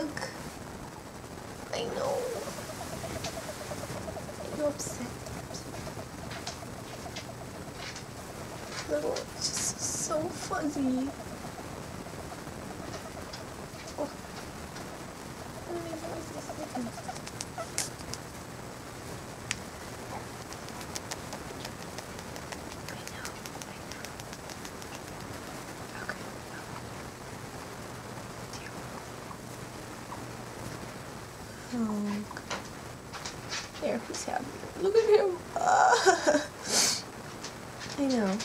hug. I know. You're upset. No, it's just so fuzzy. Oh. Let me voice this again. I know. Okay. Oh. There, he's happy. Look at him. I know.